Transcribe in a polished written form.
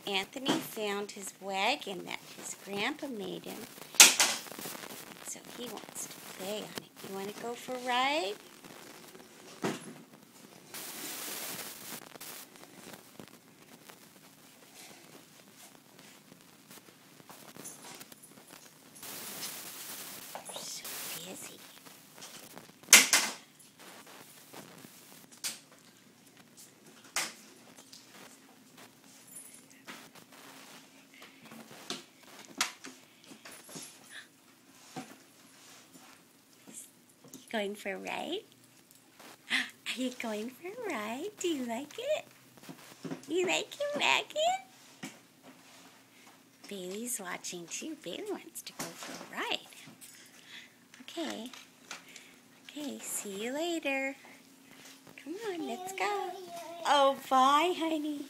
Anthony found his wagon that his grandpa made him. So he wants to play on it. You want to go for a ride? You're so busy. Going for a ride? Are you going for a ride? Do you like it? You like your wagon? Bailey's watching too. Bailey wants to go for a ride. Okay. Okay, see you later. Come on, let's go. Oh, bye, honey.